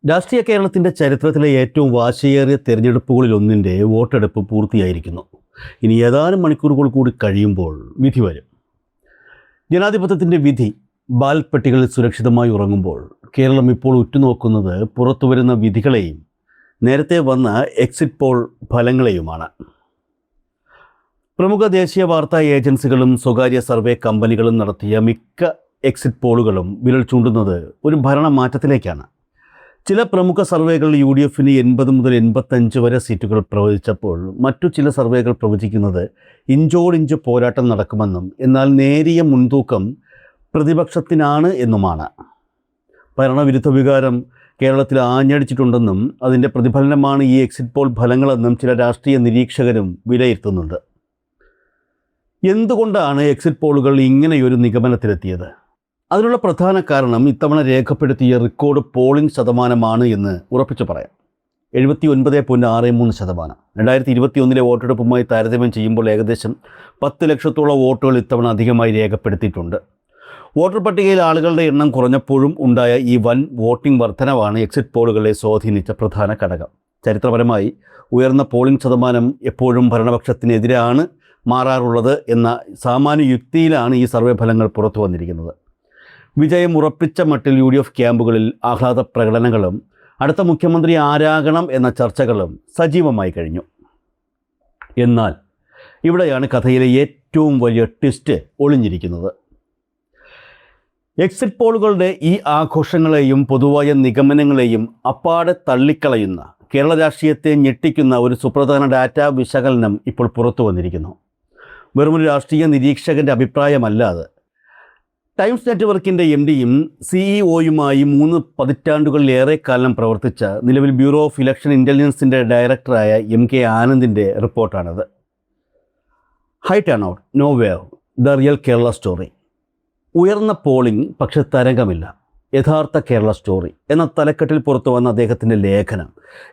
രാഷ്ട്രീയ കേരളത്തിൻ്റെ ചരിത്രത്തിലെ ഏറ്റവും വാശിയേറിയ തെരഞ്ഞെടുപ്പുകളിലൊന്നിൻ്റെ വോട്ടെടുപ്പ് പൂർത്തിയായിരിക്കുന്നു. ഇനി ഏതാനും മണിക്കൂറുകൾ കൂടി കഴിയുമ്പോൾ വിധി വരും. ജനാധിപത്യത്തിൻ്റെ വിധി ബാലറ്റ് പെട്ടികളിൽ സുരക്ഷിതമായി ഉറങ്ങുമ്പോൾ കേരളം ഇപ്പോൾ ഉറ്റുനോക്കുന്നത് പുറത്തു വരുന്ന വിധികളെയും നേരത്തെ വന്ന എക്സിറ്റ് പോൾ ഫലങ്ങളെയുമാണ്. പ്രമുഖ ദേശീയ വാർത്താ ഏജൻസികളും സ്വകാര്യ സർവേ കമ്പനികളും നടത്തിയ മിക്ക എക്സിറ്റ് പോളുകളും വിരൽ ചൂണ്ടുന്നത് ഒരു ഭരണമാറ്റത്തിലേക്കാണ്. ചില പ്രമുഖ സർവേകൾ UDFന് 80 മുതൽ 85 വരെ സീറ്റുകൾ പ്രവചിച്ചപ്പോൾ മറ്റു ചില സർവേകൾ പ്രവചിക്കുന്നത് ഇഞ്ചോടിഞ്ച് പോരാട്ടം നടക്കുമെന്നും എന്നാൽ നേരിയ മുൻതൂക്കം പ്രതിപക്ഷത്തിനാണ് എന്നുമാണ്. ഭരണവിരുദ്ധ വികാരം കേരളത്തിൽ ആഞ്ഞടിച്ചിട്ടുണ്ടെന്നും അതിൻ്റെ പ്രതിഫലനമാണ് ഈ എക്സിറ്റ് പോൾ ഫലങ്ങളെന്നും ചില രാഷ്ട്രീയ നിരീക്ഷകരും വിലയിരുത്തുന്നുണ്ട്. എന്തുകൊണ്ടാണ് എക്സിറ്റ് പോളുകൾ ഇങ്ങനെയൊരു നിഗമനത്തിലെത്തിയത്? അതിനുള്ള പ്രധാന കാരണം ഇത്തവണ രേഖപ്പെടുത്തിയ റെക്കോർഡ് പോളിംഗ് ശതമാനമാണ് എന്ന് ഉറപ്പിച്ചു പറയാം. 79.63%. 2021 വോട്ടെടുപ്പുമായി താരതമ്യം ചെയ്യുമ്പോൾ ഏകദേശം 10 ലക്ഷത്തോളം വോട്ടുകൾ ഇത്തവണ അധികമായി രേഖപ്പെടുത്തിയിട്ടുണ്ട്. വോട്ടർ പട്ടികയിൽ ആളുകളുടെ എണ്ണം കുറഞ്ഞപ്പോഴും ഉണ്ടായ ഈ വൻ വോട്ടിംഗ് വർധനവാണ് എക്സിറ്റ് പോളുകളെ സ്വാധീനിച്ച പ്രധാന ഘടകം. ചരിത്രപരമായി ഉയർന്ന പോളിംഗ് ശതമാനം എപ്പോഴും ഭരണപക്ഷത്തിനെതിരാണ് മാറാറുള്ളത് എന്ന സാമാന്യ യുക്തിയിലാണ് ഈ സർവേ ഫലങ്ങൾ പുറത്തു വന്നിരിക്കുന്നത്. വിജയം ഉറപ്പിച്ച മട്ടിൽ UDF ക്യാമ്പുകളിൽ ആഹ്ലാദ പ്രകടനങ്ങളും അടുത്ത മുഖ്യമന്ത്രി ആരാകണം എന്ന ചർച്ചകളും സജീവമായി കഴിഞ്ഞു. എന്നാൽ ഇവിടെയാണ് കഥയിലെ ഏറ്റവും വലിയ ട്വിസ്റ്റ് ഒളിഞ്ഞിരിക്കുന്നത്. എക്സിറ്റ് പോളുകളുടെ ഈ ആഘോഷങ്ങളെയും പൊതുവായ നിഗമനങ്ങളെയും അപ്പാടെ തള്ളിക്കളയുന്ന കേരള രാഷ്ട്രീയത്തെ ഞെട്ടിക്കുന്ന ഒരു സുപ്രധാന ഡാറ്റാ വിശകലനം ഇപ്പോൾ പുറത്തു വന്നിരിക്കുന്നു. വെറുമൊരു രാഷ്ട്രീയ നിരീക്ഷകൻ്റെ അഭിപ്രായമല്ലാതെ ടൈംസ് നെറ്റ്വർക്കിൻ്റെ MDയും CEO-യുമായി 3 പതിറ്റാണ്ടുകളിലേറെ കാലം പ്രവർത്തിച്ച നിലവിൽ ബ്യൂറോ ഓഫ് ഇലക്ഷൻ ഇൻ്റലിജൻസിൻ്റെ ഡയറക്ടറായ MK ആനന്ദിൻ്റെ റിപ്പോർട്ടാണത്. High turnout, no wave, the real Kerala story. ഉയർന്ന പോളിംഗ് പക്ഷെ തരംഗമില്ല, യഥാർത്ഥ കേരള സ്റ്റോറി എന്ന തലക്കെട്ടിൽ പുറത്തു വന്ന അദ്ദേഹത്തിൻ്റെ ലേഖനം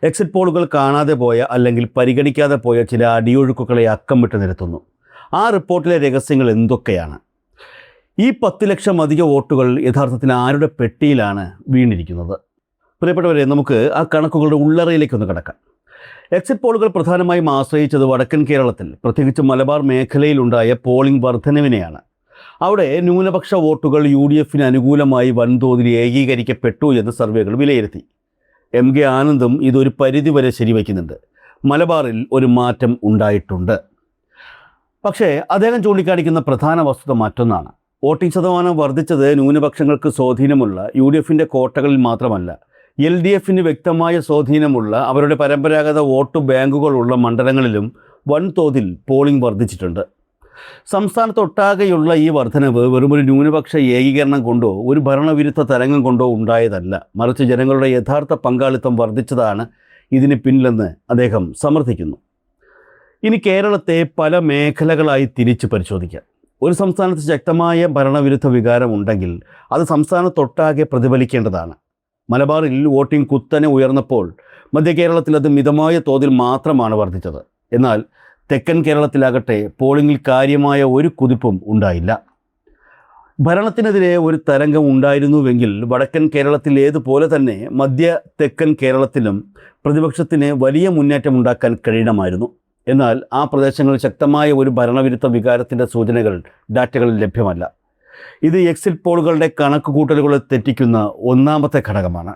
എക്സിറ്റ് പോളുകൾ കാണാതെ പോയ അല്ലെങ്കിൽ പരിഗണിക്കാതെ പോയ ചില അടിയൊഴുക്കുകളെ അക്കം വിട്ട് നിരത്തുന്നു. ആ റിപ്പോർട്ടിലെ രഹസ്യങ്ങൾ എന്തൊക്കെയാണ്? ഈ 10 ലക്ഷം അധിക വോട്ടുകൾ യഥാർത്ഥത്തിൽ ആരുടെ പെട്ടിയിലാണ് വീണിരിക്കുന്നത്? പ്രിയപ്പെട്ടവരെ, നമുക്ക് ആ കണക്കുകളുടെ ഉള്ളറയിലേക്കൊന്ന് കടക്കാം. എക്സിറ്റ് പോളുകൾ പ്രധാനമായും ആശ്രയിച്ചത് വടക്കൻ കേരളത്തിൽ, പ്രത്യേകിച്ച് മലബാർ മേഖലയിലുണ്ടായ പോളിംഗ് വർധനവിനെയാണ്. അവിടെ ന്യൂനപക്ഷ വോട്ടുകൾ UDFന് അനുകൂലമായി വൻതോതിൽ ഏകീകരിക്കപ്പെട്ടു എന്ന് സർവേകൾ വിലയിരുത്തി. MK ആനന്ദും ഇതൊരു പരിധിവരെ ശരിവയ്ക്കുന്നുണ്ട്. മലബാറിൽ ഒരു മാറ്റം ഉണ്ടായിട്ടുണ്ട്. പക്ഷേ അദ്ദേഹം ചൂണ്ടിക്കാണിക്കുന്ന പ്രധാന വസ്തുത മറ്റൊന്നാണ്. വോട്ടിംഗ് ശതമാനം വർദ്ധിച്ചത് ന്യൂനപക്ഷങ്ങൾക്ക് സ്വാധീനമുള്ള UDFൻ്റെ കോട്ടകളിൽ മാത്രമല്ല, LDFന് വ്യക്തമായ സ്വാധീനമുള്ള അവരുടെ പരമ്പരാഗത വോട്ട് ബാങ്കുകളുള്ള മണ്ഡലങ്ങളിലും വൻതോതിൽ പോളിംഗ് വർദ്ധിച്ചിട്ടുണ്ട്. സംസ്ഥാനത്തൊട്ടാകെയുള്ള ഈ വർധനവ് വെറുമൊരു ന്യൂനപക്ഷ ഏകീകരണം കൊണ്ടോ ഒരു ഭരണവിരുദ്ധ തരംഗം കൊണ്ടോ ഉണ്ടായതല്ല, മറിച്ച് ജനങ്ങളുടെ യഥാർത്ഥ പങ്കാളിത്തം വർദ്ധിച്ചതാണ് ഇതിന് പിന്നിലെന്ന് അദ്ദേഹം സമർത്ഥിക്കുന്നു. ഇനി കേരളത്തെ പല മേഖലകളായി തിരിച്ച് പരിശോധിക്കാം. ഒരു സംസ്ഥാനത്ത് ശക്തമായ ഭരണവിരുദ്ധ വികാരമുണ്ടെങ്കിൽ അത് സംസ്ഥാനത്തൊട്ടാകെ പ്രതിഫലിക്കേണ്ടതാണ്. മലബാറിൽ വോട്ടിംഗ് കുത്തനെ ഉയർന്നപ്പോൾ മധ്യ കേരളത്തിൽ അത് മിതമായ തോതിൽ മാത്രമാണ് വർദ്ധിച്ചത്. എന്നാൽ തെക്കൻ കേരളത്തിലാകട്ടെ പോളിംഗിൽ കാര്യമായ ഒരു കുതിപ്പും ഉണ്ടായില്ല. ഭരണത്തിനെതിരെ ഒരു തരംഗം ഉണ്ടായിരുന്നുവെങ്കിൽ വടക്കൻ കേരളത്തിലേതുപോലെ തന്നെ മധ്യ തെക്കൻ കേരളത്തിലും പ്രതിപക്ഷത്തിന് വലിയ മുന്നേറ്റം ഉണ്ടാക്കാൻ കഴിയണമായിരുന്നു. എന്നാൽ ആ പ്രദേശങ്ങളിൽ ശക്തമായ ഒരു ഭരണവിരുദ്ധ വികാരത്തിൻ്റെ സൂചനകൾ ഡാറ്റകളിൽ ലഭ്യമല്ല. ഇത് എക്സിറ്റ് പോളുകളുടെ കണക്കുകൂട്ടലുകളെ തെറ്റിക്കുന്ന ഒന്നാമത്തെ ഘടകമാണ്.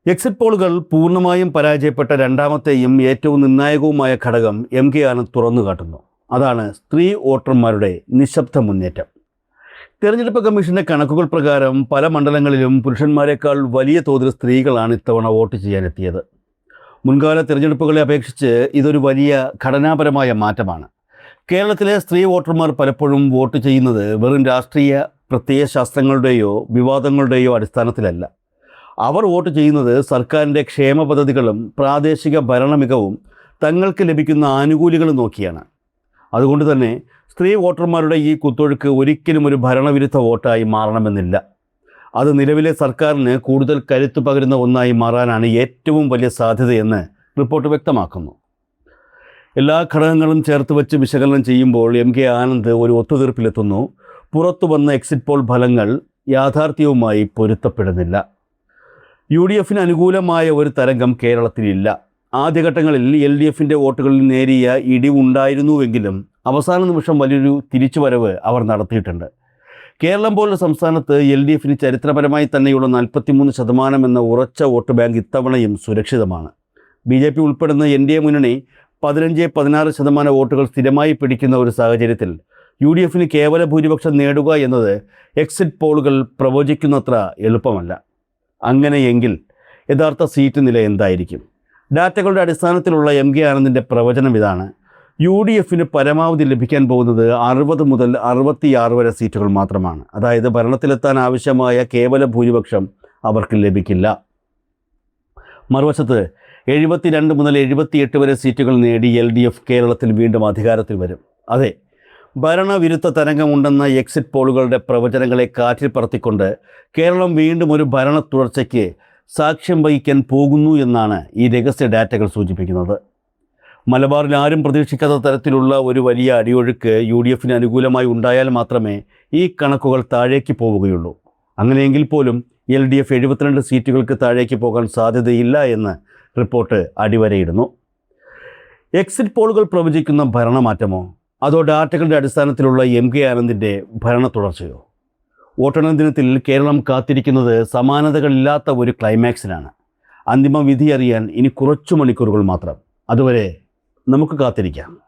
എക്സിറ്റ് പോളുകൾ പൂർണ്ണമായും പരാജയപ്പെട്ട രണ്ടാമത്തെയും ഏറ്റവും നിർണായകവുമായ ഘടകം MK ആനന്ദ് തുറന്നു കാട്ടുന്നു. അതാണ് സ്ത്രീ വോട്ടർമാരുടെ നിശബ്ദ മുന്നേറ്റം. തെരഞ്ഞെടുപ്പ് കമ്മീഷൻ്റെ കണക്കുകൾ പ്രകാരം പല മണ്ഡലങ്ങളിലും പുരുഷന്മാരെക്കാൾ വലിയ തോതിൽ സ്ത്രീകളാണ് ഇത്തവണ വോട്ട് ചെയ്യാനെത്തിയത്. മുൻകാല തിരഞ്ഞെടുപ്പുകളെ അപേക്ഷിച്ച് ഇതൊരു വലിയ ഘടനാപരമായ മാറ്റമാണ്. കേരളത്തിലെ സ്ത്രീ വോട്ടർമാർ പലപ്പോഴും വോട്ട് ചെയ്യുന്നത് വെറും രാഷ്ട്രീയ പ്രത്യയശാസ്ത്രങ്ങളുടെയോ വിവാദങ്ങളുടെയോ അടിസ്ഥാനത്തിലല്ല. അവർ വോട്ട് ചെയ്യുന്നത് സർക്കാരിൻ്റെ ക്ഷേമ പദ്ധതികളും പ്രാദേശിക ഭരണമികവും തങ്ങൾക്ക് ലഭിക്കുന്ന ആനുകൂല്യങ്ങളും നോക്കിയാണ്. അതുകൊണ്ട് തന്നെ സ്ത്രീ വോട്ടർമാരുടെ ഈ കുത്തൊഴുക്ക് ഒരിക്കലും ഒരു ഭരണവിരുദ്ധ വോട്ടായി മാറണമെന്നില്ല. അത് നിലവിലെ സർക്കാരിന് കൂടുതൽ കരുത്തു പകരുന്ന ഒന്നായി മാറാനാണ് ഏറ്റവും വലിയ സാധ്യതയെന്ന് റിപ്പോർട്ട് വ്യക്തമാക്കുന്നു. എല്ലാ ഘടകങ്ങളും ചേർത്ത് വെച്ച് വിശകലനം ചെയ്യുമ്പോൾ MK ആനന്ദ് ഒരു ഒത്തുതീർപ്പിലെത്തുന്നു. പുറത്തു വന്ന എക്സിറ്റ് പോൾ ഫലങ്ങൾ യാഥാർത്ഥ്യവുമായി പൊരുത്തപ്പെടുന്നില്ല. UDF അനുകൂലമായ ഒരു തരംഗം കേരളത്തിലില്ല. ആദ്യഘട്ടങ്ങളിൽ LDF വോട്ടുകളിൽ നേരിയ ഇടിവുണ്ടായിരുന്നുവെങ്കിലും അവസാന നിമിഷം വലിയൊരു തിരിച്ചുവരവ് അവർ നടത്തിയിട്ടുണ്ട്. കേരളം പോലുള്ള സംസ്ഥാനത്ത് LDF ചരിത്രപരമായി തന്നെയുള്ള 43% എന്ന ഉറച്ച വോട്ട് ബാങ്ക് ഇത്തവണയും സുരക്ഷിതമാണ്. BJP ഉൾപ്പെടുന്ന NDA മുന്നണി 15-16% വോട്ടുകൾ സ്ഥിരമായി പിടിക്കുന്ന ഒരു സാഹചര്യത്തിൽ UDF കേവല ഭൂരിപക്ഷം നേടുക എന്നത് എക്സിറ്റ് പോളുകൾ പ്രവചിക്കുന്നത്ര എളുപ്പമല്ല. അങ്ങനെയെങ്കിൽ യഥാർത്ഥ സീറ്റ് നില എന്തായിരിക്കും? ഡാറ്റകളുടെ അടിസ്ഥാനത്തിലുള്ള MK ആനന്ദിൻ്റെ പ്രവചനം ഇതാണ്. UDF പരമാവധി ലഭിക്കാൻ പോകുന്നത് 60 മുതൽ 66 വരെ സീറ്റുകൾ മാത്രമാണ്. അതായത് ഭരണത്തിലെത്താൻ ആവശ്യമായ കേവല ഭൂരിപക്ഷം അവർക്ക് ലഭിക്കില്ല. മറുവശത്ത് 72 മുതൽ 78 വരെ സീറ്റുകൾ നേടി LDF കേരളത്തിൽ വീണ്ടും അധികാരത്തിൽ വരും. അതെ, ഭരണവിരുദ്ധ തരംഗമുണ്ടെന്ന എക്സിറ്റ് പോളുകളുടെ പ്രവചനങ്ങളെ കാറ്റിൽ പറത്തിക്കൊണ്ട് കേരളം വീണ്ടും ഒരു ഭരണ തുടർച്ചയ്ക്ക് സാക്ഷ്യം വഹിക്കാൻ പോകുന്നു എന്നാണ് ഈ രഹസ്യ ഡാറ്റകൾ സൂചിപ്പിക്കുന്നത്. മലബാറിൽ ആരും പ്രതീക്ഷിക്കാത്ത തരത്തിലുള്ള ഒരു വലിയ അടിയൊഴുക്ക് UDF അനുകൂലമായി ഉണ്ടായാൽ മാത്രമേ ഈ കണക്കുകൾ താഴേക്ക് പോവുകയുള്ളൂ. അങ്ങനെയെങ്കിൽ പോലും LDF 72 സീറ്റുകൾക്ക് താഴേക്ക് പോകാൻ സാധ്യതയില്ല എന്ന് റിപ്പോർട്ട് അടിവരയിടുന്നു. എക്സിറ്റ് പോളുകൾ പ്രവചിക്കുന്ന ഭരണമാറ്റമോ അതോ ഡാറ്റകളുടെ അടിസ്ഥാനത്തിലുള്ള MK ആനന്ദിൻ്റെ ഭരണ തുടർച്ചയോ? വോട്ടെണ്ണൽ ദിനത്തിൽ കേരളം കാത്തിരിക്കുന്നത് സമാനതകളില്ലാത്ത ഒരു ക്ലൈമാക്സിനാണ്. അന്തിമ വിധി അറിയാൻ ഇനി കുറച്ചു മണിക്കൂറുകൾ മാത്രം. അതുവരെ നമുക്ക് കാത്തിരിക്കാം.